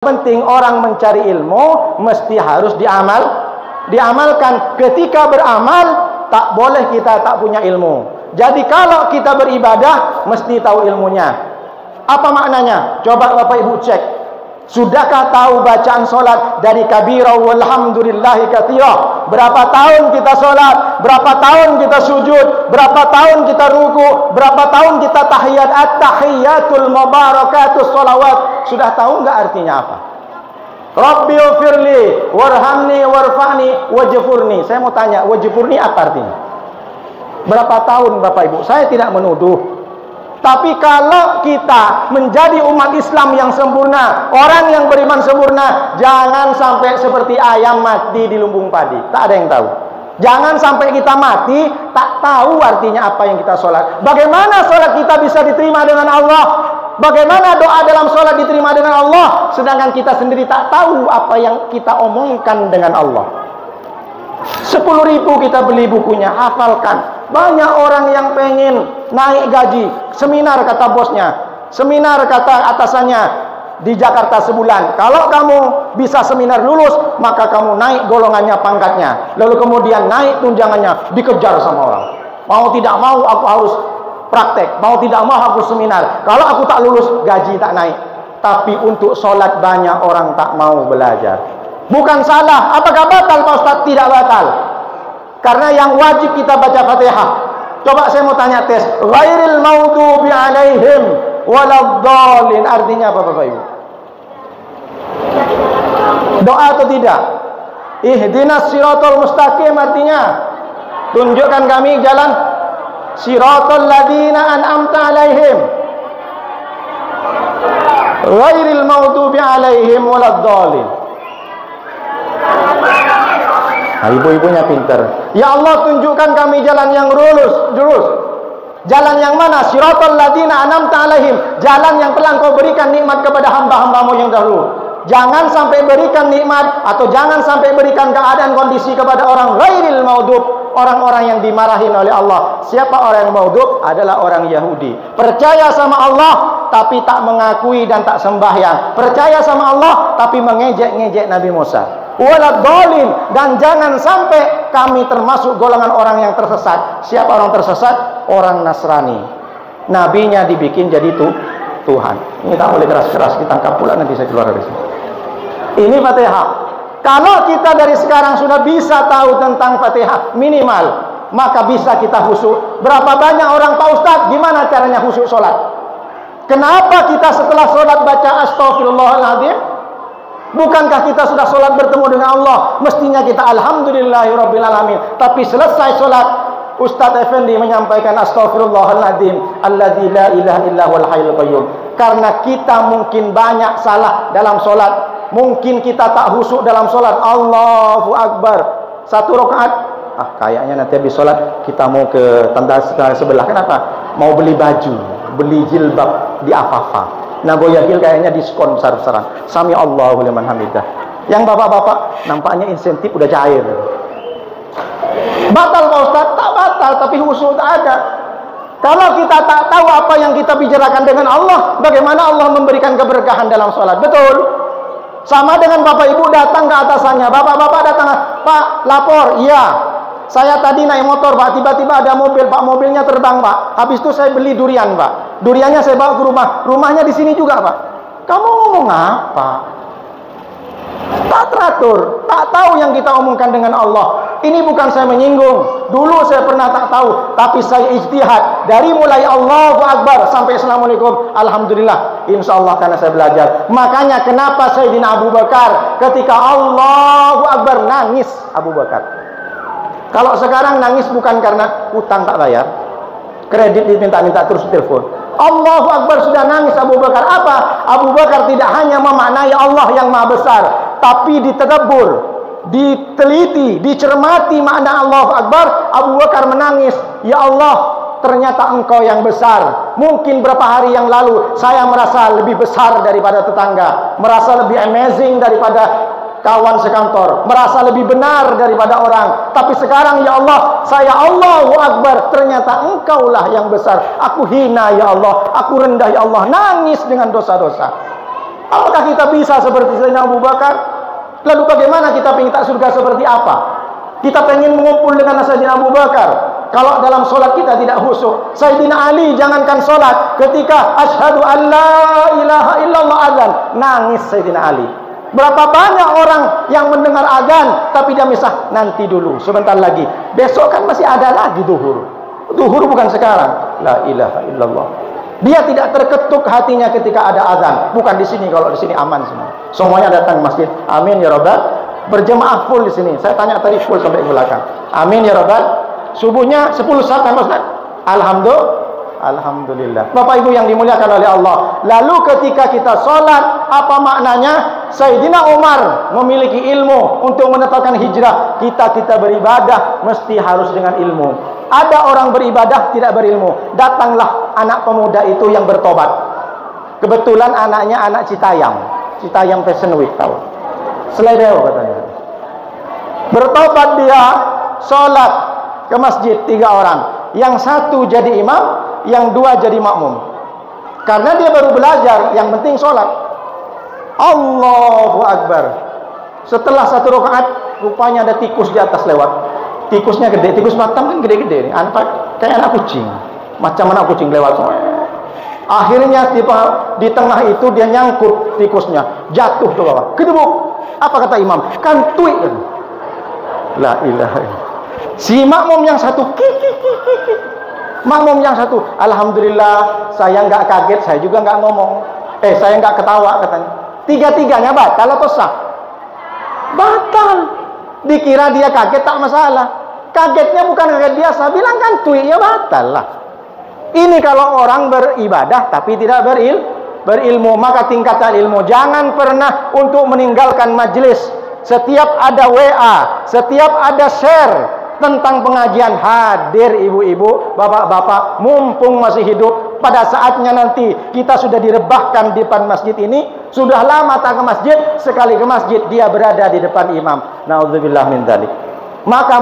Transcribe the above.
Penting orang mencari ilmu mesti harus diamalkan. Ketika beramal tak boleh kita tak punya ilmu. Jadi kalau kita beribadah mesti tahu ilmunya. Apa maknanya? Coba Bapak Ibu cek. Sudahkah tahu bacaan solat dari kabira walhamdulillahi katsira? Berapa tahun kita solat? Berapa tahun kita sujud? Berapa tahun kita ruku? Berapa tahun kita tahiyat? At-tahiyatul mubarakatus sholawat. Sudah tahu enggak artinya apa? Rabbi ufirli warhamni warfa'ni wajfurni. Saya mau tanya, wajfurni apa artinya? Berapa tahun Bapak Ibu? Saya tidak menuduh. Tapi kalau kita menjadi umat Islam yang sempurna, orang yang beriman sempurna, jangan sampai seperti ayam mati di lumbung padi. Tak ada yang tahu. Jangan sampai kita mati, tak tahu artinya apa yang kita sholat. Bagaimana sholat kita bisa diterima dengan Allah? Bagaimana doa dalam sholat diterima dengan Allah? Sedangkan kita sendiri tak tahu apa yang kita omongkan dengan Allah. 10.000 kita beli bukunya, hafalkan. Banyak orang yang pengen naik gaji. Seminar kata bosnya, seminar kata atasannya di Jakarta sebulan. Kalau kamu bisa seminar lulus, maka kamu naik golongannya, pangkatnya. Lalu kemudian naik tunjangannya, dikejar sama orang. Mau tidak mau aku harus praktek, mau tidak mau aku seminar. Kalau aku tak lulus, gaji tak naik. Tapi untuk sholat banyak orang tak mau belajar. Bukan salah. Apakah batal Pak Ustaz? Tidak batal. Karena yang wajib kita baca Fatihah. Coba saya mau tanya tes. Ghairil maghdubi alaihim waladdallin. Artinya apa Bapak Ibu? Doa atau tidak? Ihdinas siratal mustaqim artinya tunjukkan kami jalan siratal ladzina an'amta alaihim ghairil maghdubi alaihim waladdallin. Nah, ibu-ibunya pintar. Ya Allah, tunjukkan kami jalan yang lurus. Jalan yang mana? Siratal ladzina an'amta alaihim. Jalan yang telah Engkau berikan nikmat kepada hamba-hambamu yang dahulu. Jangan sampai berikan nikmat atau jangan sampai berikan keadaan kondisi kepada orang ghairil maudub, orang-orang yang dimarahin oleh Allah. Siapa orang yang maudub? Adalah orang Yahudi. Percaya sama Allah tapi tak mengakui dan tak sembahyang. Percaya sama Allah tapi mengejek-ngejek Nabi Musa. Waladdallin, dan jangan sampai kami termasuk golongan orang yang tersesat. Siapa orang tersesat? Orang Nasrani. Nabinya dibikin jadi Tuhan. Ini tak boleh keras-keras, ditangkap pula nanti saya keluar dari sini. Ini Fatihah. Kalau kita dari sekarang sudah bisa tahu tentang Fatihah minimal, maka bisa kita khusyuk. Berapa banyak orang Pak Ustadz, gimana caranya khusyuk sholat? Kenapa kita setelah sholat baca Astaghfirullahaladzim? Bukankah kita sudah sholat bertemu dengan Allah? Mestinya kita alhamdulillahirrabbilalamin. Tapi selesai sholat, Ustadz Effendi menyampaikan Astaghfirullahaladzim alladzi la ilaha illa huwal hayyul qayyum. Karena kita mungkin banyak salah dalam sholat. Mungkin kita tak khusyuk dalam sholat. Allahu Akbar. 1 rakaat. Kayaknya nanti habis sholat kita mau ke tenda sebelah. Kenapa? Mau beli baju, beli jilbab di Afafa. Nah, Boyagil kayaknya diskon besar-besaran. Sami Allahu liman hamidah. Yang bapak-bapak nampaknya insentif udah cair. Batal Pak Ustaz? Tak batal, tapi khusyuk tak ada. Kalau kita tak tahu apa yang kita bicarakan dengan Allah, bagaimana Allah memberikan keberkahan dalam sholat? Betul. Sama dengan Bapak Ibu datang ke atasannya. Bapak-bapak datang, Pak, lapor. Iya, saya tadi naik motor Pak, tiba-tiba ada mobil Pak, mobilnya terbang Pak. Habis itu saya beli durian Pak. Duriannya saya bawa ke rumah. Rumahnya di sini juga Pak. Kamu ngomong apa? Tak teratur, tak tahu yang kita omongkan dengan Allah. Ini bukan saya menyinggung. Dulu saya pernah tak tahu, tapi saya ijtihad. Dari mulai Allahu Akbar sampai Assalamualaikum, alhamdulillah, insyaallah karena saya belajar. Makanya kenapa Sayyidina Abu Bakar ketika Allahu Akbar nangis Abu Bakar. Kalau sekarang nangis bukan karena utang tak bayar, kredit diminta-minta terus telepon. Allahu Akbar sudah nangis Abu Bakar. Apa? Abu Bakar tidak hanya memaknai Allah yang maha besar, tapi ditadabbur, diteliti, dicermati makna Allahu Akbar. Abu Bakar menangis. Ya Allah, ternyata Engkau yang besar. Mungkin berapa hari yang lalu saya merasa lebih besar daripada tetangga, merasa lebih amazing daripada kawan sekantor, merasa lebih benar daripada orang. Tapi sekarang ya Allah, saya Allahu Akbar, ternyata Engkaulah yang besar. Aku hina ya Allah, aku rendah ya Allah, nangis dengan dosa-dosa. Apakah kita bisa seperti Sayyidina Abu Bakar? Lalu bagaimana kita pengen tak surga seperti apa? Kita pengen mengumpul dengan Sayyidina Abu Bakar. Kalau dalam solat kita tidak khusyuk. Sayyidina Ali jangankan solat, ketika asyhadu an la ilaha illallah azan, nangis Sayyidina Ali. Berapa banyak orang yang mendengar azan tapi dia misah, nanti dulu, sebentar lagi. Besok kan masih ada lagi duhur. Duhur bukan sekarang. La ilaha illallah. Dia tidak terketuk hatinya ketika ada azan. Bukan di sini, kalau di sini aman semua. Semuanya datang masjid. Amin ya rabbal. Berjemaah full di sini. Saya tanya tadi full sampai ke belakang. Amin ya rabbal. Subuhnya 10 saat kan Ustaz? Alhamdulillah. Bapak Ibu yang dimuliakan oleh Allah. Lalu ketika kita sholat, apa maknanya? Sayyidina Umar memiliki ilmu untuk menetapkan hijrah. Kita beribadah mesti harus dengan ilmu. Ada orang beribadah tidak berilmu. Datanglah anak pemuda itu yang bertobat. Kebetulan anaknya anak Citayam. Citayam Fashion Week, tahu? Seledeo katanya. Bertobat dia, sholat ke masjid 3 orang. Yang satu jadi imam, yang 2 jadi makmum. Karena dia baru belajar, yang penting sholat. Allahu Akbar. Setelah 1 rakaat, rupanya ada tikus di atas lewat. Tikusnya gede, tikus Batam kan gede-gede, kayak anak kucing, macam anak kucing lewat. Akhirnya di tengah itu dia nyangkut tikusnya, jatuh ke bawah, kedebuk. Apa kata imam? Kan tuik. La ilaha illallah. Si makmum yang satu, makmum yang satu, alhamdulillah, saya nggak kaget, saya juga nggak ngomong, saya nggak ketawa katanya. Tiga-tiganya batal atau sah? Batal. Dikira dia kaget tak masalah. Kagetnya bukan kaget biasa, bilang kan tuik, ya batal lah. Ini kalau orang beribadah tapi tidak berilmu, maka tingkatan ilmu. Jangan pernah untuk meninggalkan majelis. Setiap ada WA, setiap ada share tentang pengajian, hadir ibu-ibu, bapak-bapak, mumpung masih hidup. Pada saatnya nanti kita sudah direbahkan di depan masjid ini, sudah lama tak ke masjid, sekali ke masjid dia berada di depan imam. Nauzubillah min dzalik. Maka